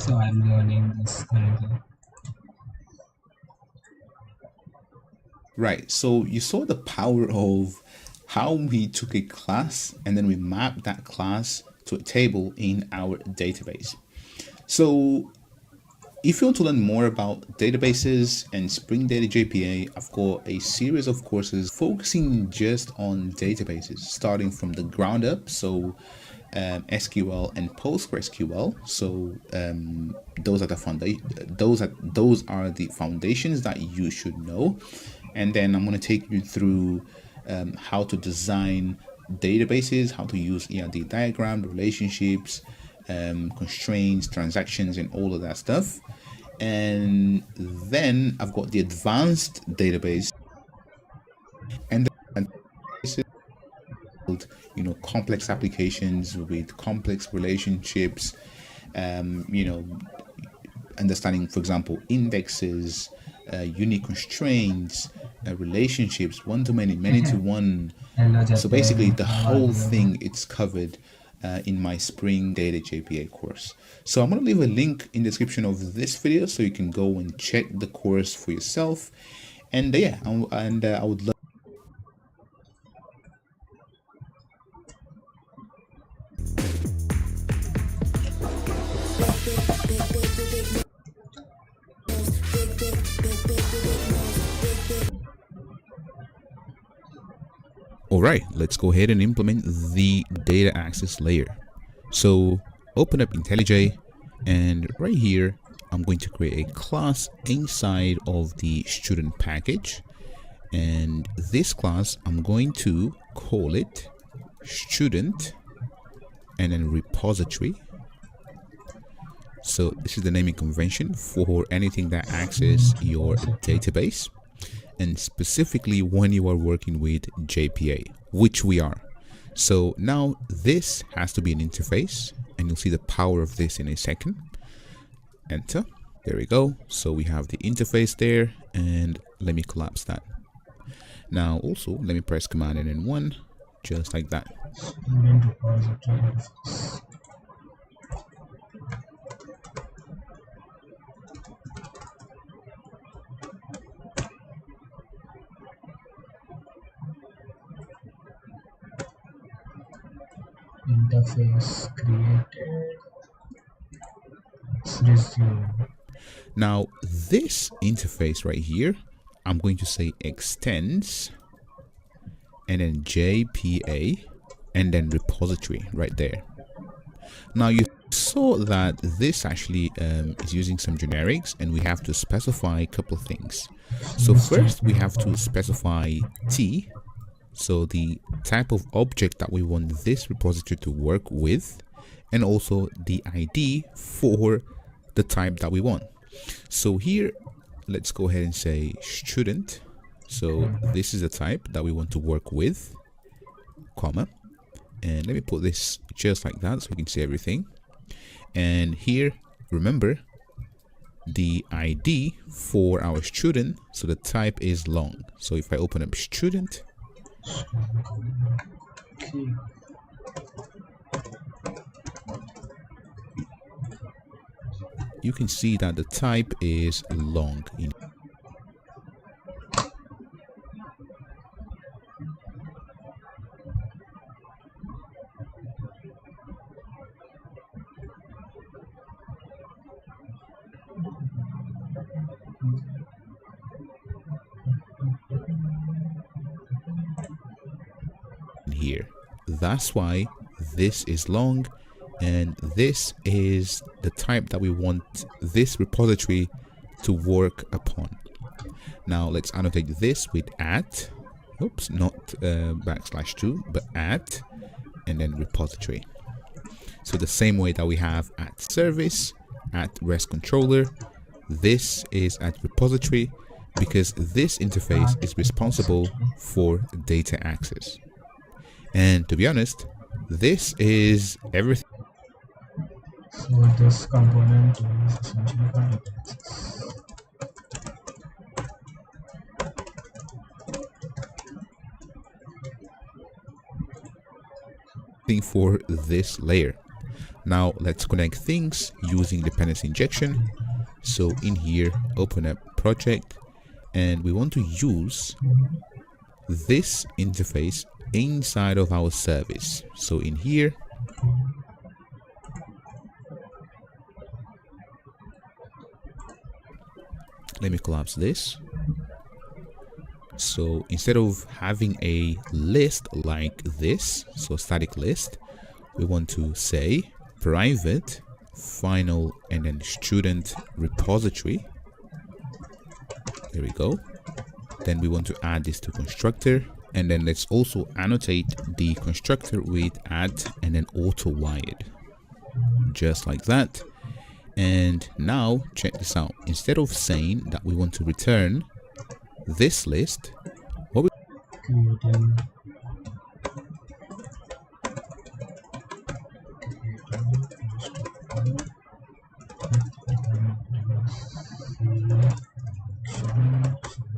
So I'm learning this currently. Right, so you saw the power of how we took a class and then we mapped that class to a table in our database. So if you want to learn more about databases and Spring Data JPA, I've got a series of courses focusing just on databases, starting from the ground up. So SQL and PostgreSQL. So those are the those are the foundations that you should know. And then I'm going to take you through how to design databases, how to use ERD diagram, relationships, constraints, transactions, and all of that stuff. And then I've got the advanced database, and then complex applications with complex relationships, understanding, for example, indexes, unique constraints, relationships, one-to-many, many-to-one. Hello, So basically, the how are whole you? thing, it's covered in my Spring Data JPA course. So I'm going to leave a link in the description of this video so you can go and check the course for yourself. And yeah, I would love. All right, let's go ahead and implement the data access layer. So open up IntelliJ, and right here, I'm going to create a class inside of the student package. And this class, I'm going to call it student and then repository. So this is the naming convention for anything that access your database, and specifically when you are working with JPA, which we are. So now this has to be an interface, and you'll see the power of this in a second. Enter. There we go. So we have the interface there, and let me collapse that. Now also let me press Command and then 1, just like that. Interface created. Let's resume. Now this interface right here, I'm going to say extends and then JPA and then repository right there. Now you saw that this actually is using some generics, and we have to specify a couple of things. So first we have to specify T, so the type of object that we want this repository to work with, and also the ID for the type that we want. So here, let's go ahead and say student. So this is the type that we want to work with, comma, and let me put this just like that so we can see everything. And here, remember, the ID for our student, so the type is long. So if I open up student, you can see that the type is long. Here, that's why this is long, and this is the type that we want this repository to work upon. Now let's annotate this with at, oops, not \2, but at, and then repository. So the same way that we have at service, at REST controller, this is at repository, because this interface is responsible for data access. And to be honest, this is everything. So this component is essentially for data access. For this layer. Now let's connect things using dependency injection. So in here, open up project, and we want to use this interface inside of our service. So in here, let me collapse this. So instead of having a list like this, so static list, we want to say private final and then student repository. There we go. Then we want to add this to constructor, and then let's also annotate the constructor with add and then auto wired, just like that. And now check this out. Instead of saying that we want to return this list, what we creating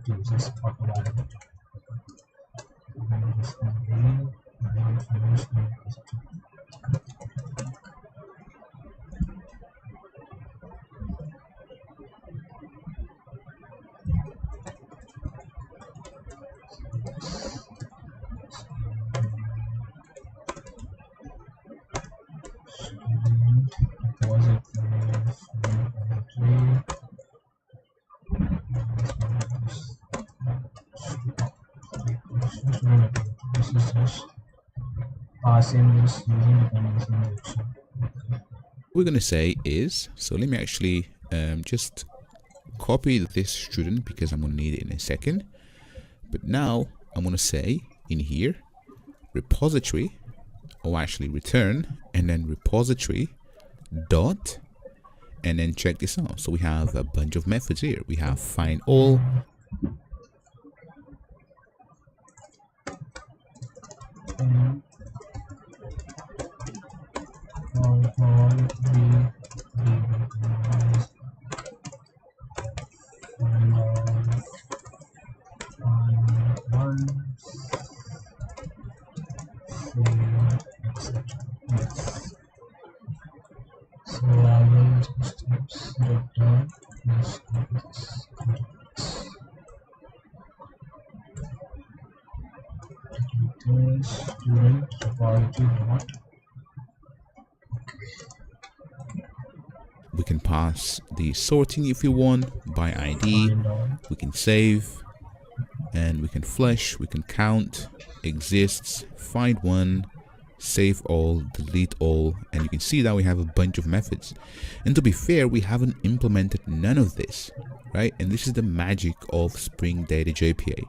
uses automatic this is just passing this using dependency injection. we're going to say is, so let me actually just copy this student because I'm going to need it in a second. But now I'm going to say in here repository, or actually return, and then repository dot, and then check this out. So we have a bunch of methods here. We have find all, So I will just return this student repository dot. we can pass the sorting if you want by ID. We can save, and we can flush, we can count, exists, find one, save all, delete all, and you can see that we have a bunch of methods. And to be fair, we haven't implemented none of this, right? And this is the magic of Spring Data JPA.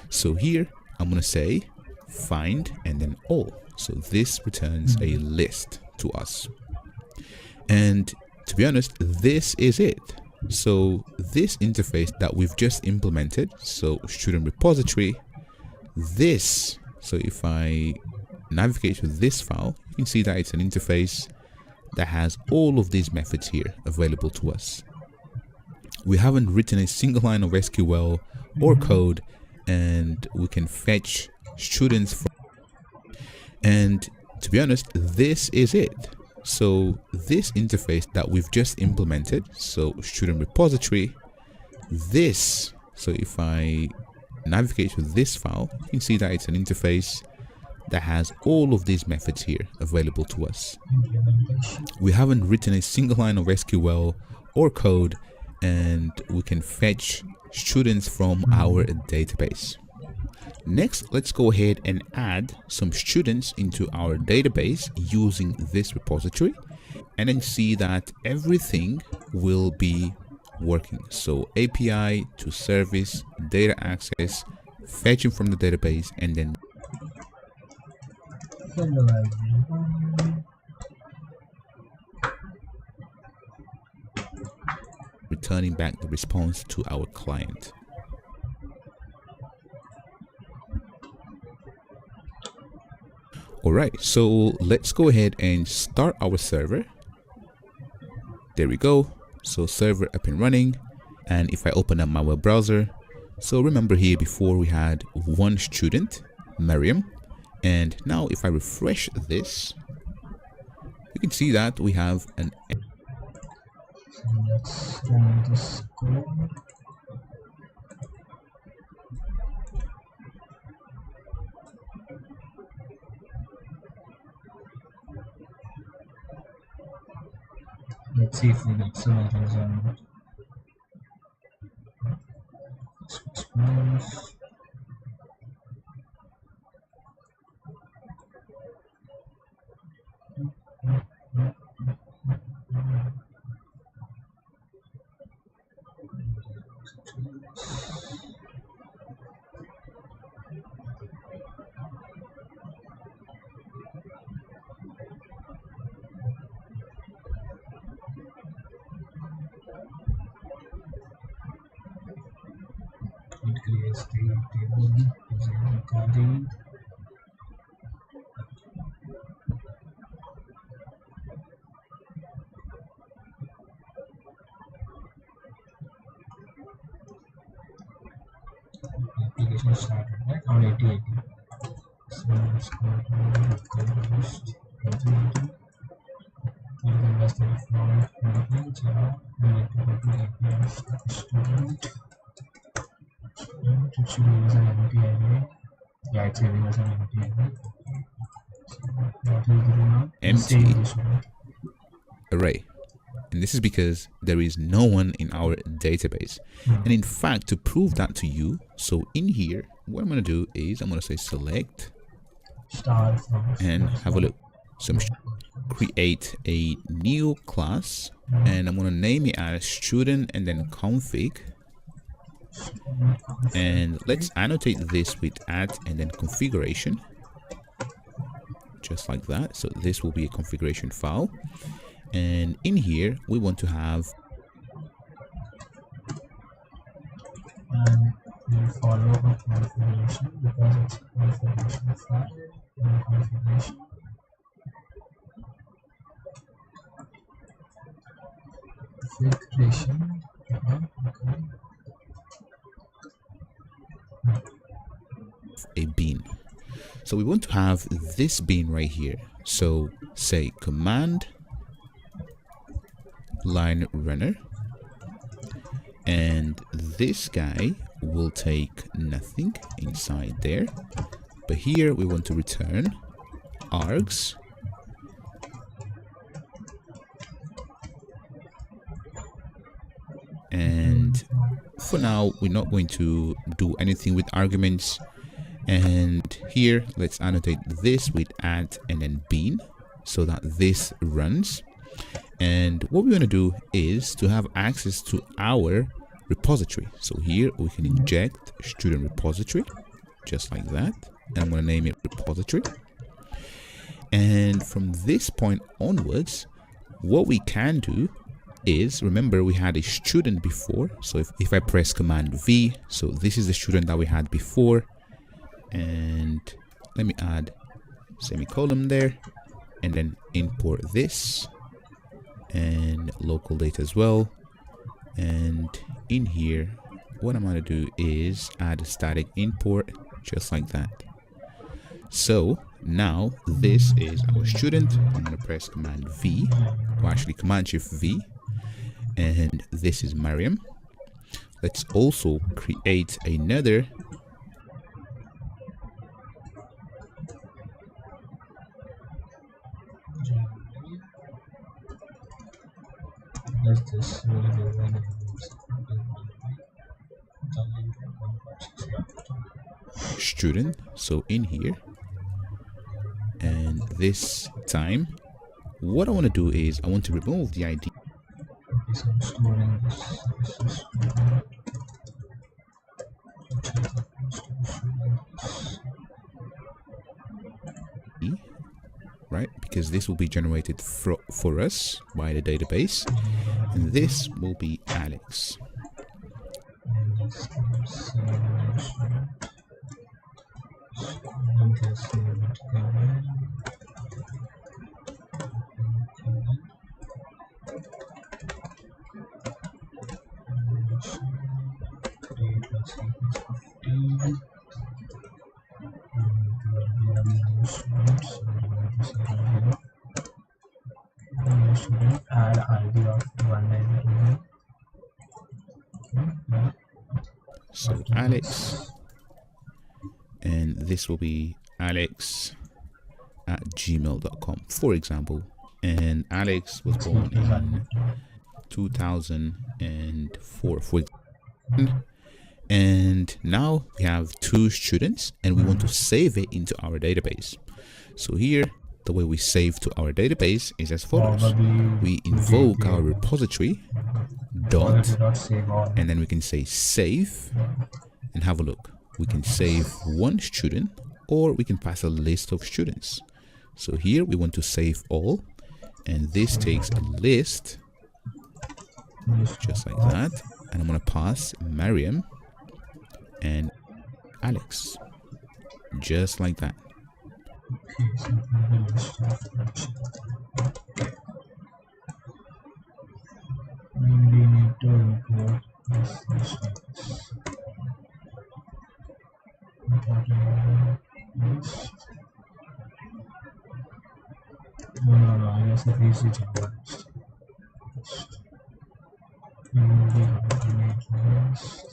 So here I'm going to say find and then all. So this returns a list to us. And to be honest, this is it. So this interface that we've just implemented, so student repository, this, so if I navigate to this file, you can see that it's an interface that has all of these methods here available to us. We haven't written a single line of SQL or code, and we can fetch students from, and to be honest, this is it. So this interface that we've just implemented, so student repository, this, so if I navigate to this file, you can see that it's an interface that has all of these methods here available to us. We haven't written a single line of SQL or code, and we can fetch students from our database. Next, let's go ahead and add some students into our database using this repository, and then see that everything will be working. So API to service, data access, fetching from the database, and then returning back the response to our client. Alright, so let's go ahead and start our server. There we go. So server up and running. And if I open up my web browser, so remember here before we had one student, Miriam. And now if I refresh this, you can see that we have an So let's run this code. Let's see if we get some errors or not. Suppose it creates the table using the coding. Application started right on 8080. So let's go to list 8080. And that's the default maintenance. We need to go to API student. It should be as an empty array. Yeah, it's saving as an empty array. So what will do now? empty Save this one. array. And this is because there is no one in our database. And in fact, to prove that to you, so in here, what I'm going to do is I'm going to say select Start from and have a look. So I'm create a new class and I'm going to name it as student and then config. And let's annotate this with add and then configuration, just like that. So this will be a configuration file, and in here we want to have and we'll follow the configuration because it's a configuration file and configuration. Configuration. Okay. a bean. So we want to have this bean right here. So say command line runner, and this guy will take nothing inside there, but here we want to return args and for now we're not going to do anything with arguments. And here let's annotate this with add and then bean so that this runs. And what we want to do is to have access to our repository. So here we can inject student repository just like that, and I'm going to name it repository. And from this point onwards, what we can do is, remember we had a student before, so if I press command V, so this is the student that we had before, and let me add semicolon there and then import this and local data as well. And in here what I'm going to do is add a static import just like that. So now this is our student. I'm going to press command V, or actually command shift V, and this is Mariam. Let's also create another This will be one student. So in here, and this time what I want to do is I want to remove the ID. Okay, so I'm storing this Right, because this will be generated for us by the database, and this will be Alex. the ID of 1909. Okay, So Alex, and this will be alex@gmail.com, for example. And Alex was born in 2004, for example. And now we have 2 students and we want to save it into our database. So here, the way we save to our database is as follows. We invoke our repository dot, and then we can say save, and have a look. We can save 1 student, or we can pass a list of students. So here we want to save all, and this takes a list just like that, and I'm going to pass Mariam and Alex just like that. Okay, so the list of and we need to import this list of this. List. No, I guess the easy Java list. And we have to make list.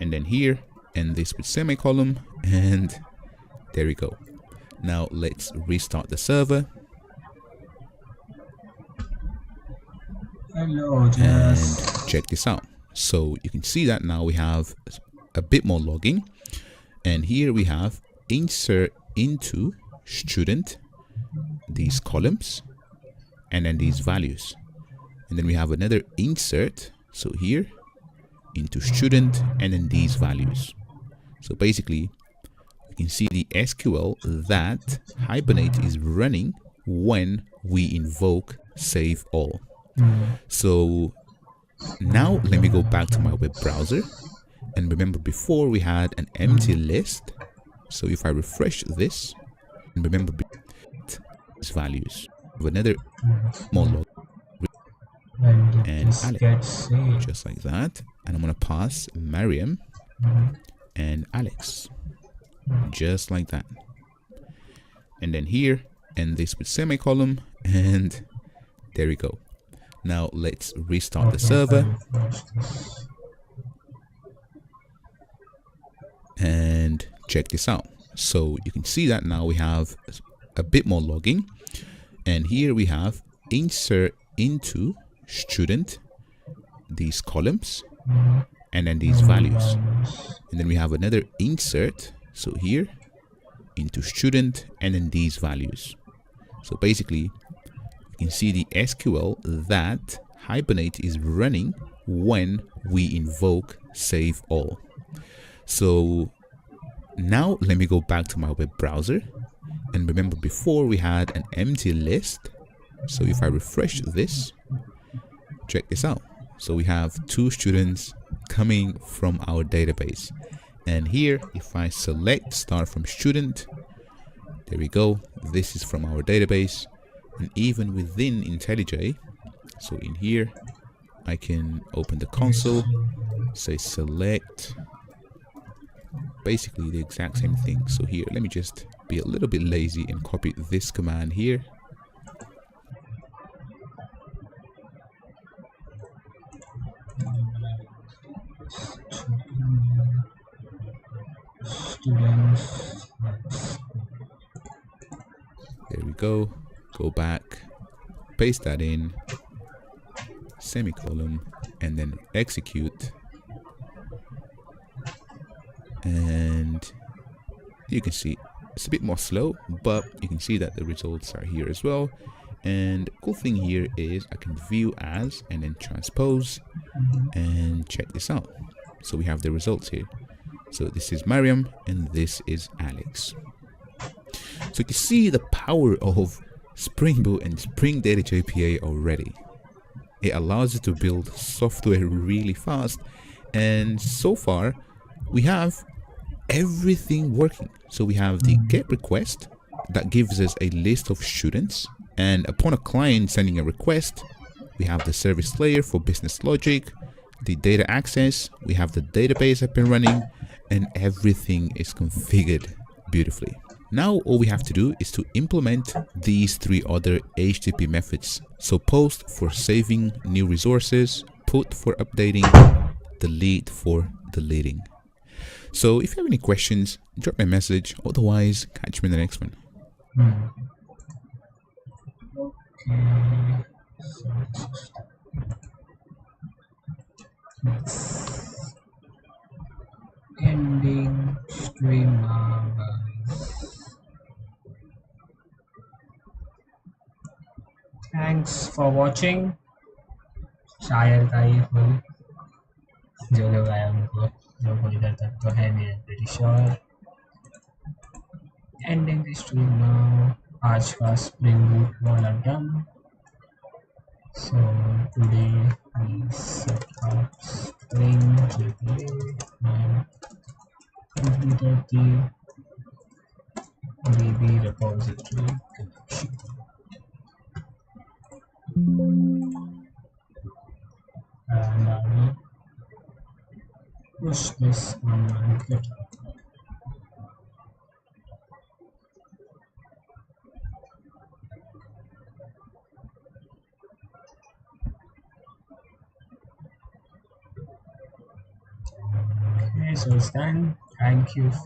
And then here, and this with semicolon, and there we go. Now let's restart the server. Hello, and Jess. check this out. So you can see that now we have a bit more logging, and here we have insert into student, these columns, and then these values, and then we have another insert, so here into student, and then these values. So basically you can see the SQL that Hibernate is running when we invoke save all. So now let me go back to my web browser, and remember before we had an empty list. So if I refresh this, and remember these values of another more log and Alex just like that, and I'm gonna pass Mariam and Alex just like that, and then here, and this with semicolon, and there we go. Now let's restart the server, and check this out. So you can see that now we have a bit more logging, and here we have insert into student, these columns, and then these values, and then we have another insert, so here into student, and then these values. So basically you can see the SQL that Hibernate is running when we invoke save all. So now let me go back to my web browser, and remember before we had an empty list. So if I refresh this, check this out. So we have 2 students coming from our database, and here if I select start from student, there we go, this is from our database. And even within IntelliJ, so in here I can open the console, say select, basically the exact same thing. So here, let me just be a little bit lazy and copy this command here. There we go. Go back, paste that in, semicolon, and then execute. And you can see it's a bit more slow, but you can see that the results are here as well. And the cool thing here is I can view as and then transpose, and check this out. So we have the results here. So this is Mariam and this is Alex. So you can see the power of Springboot and Spring Data JPA already. It allows you to build software really fast, and so far we have everything working. So we have the GET request that gives us a list of students, and upon a client sending a request, we have the service layer for business logic, the data access, we have the database up and running, and everything is configured beautifully. Now all we have to do is to implement these three other HTTP methods. So post for saving new resources, put for updating, delete for deleting. So if you have any questions, drop me a message. Otherwise, catch me in the next one. Okay. So it's ending stream now, guys. Thanks for watching. शायर था ये full जो लोग आए उनको जो कोई इधर तक तो है नहीं pretty sure. Ending the stream now. आज का Spring Boot वाला done. So today we set up Spring JPA and completed the DB repository connection. And I will push this on my GitHub. Okay, so it's done. Thank you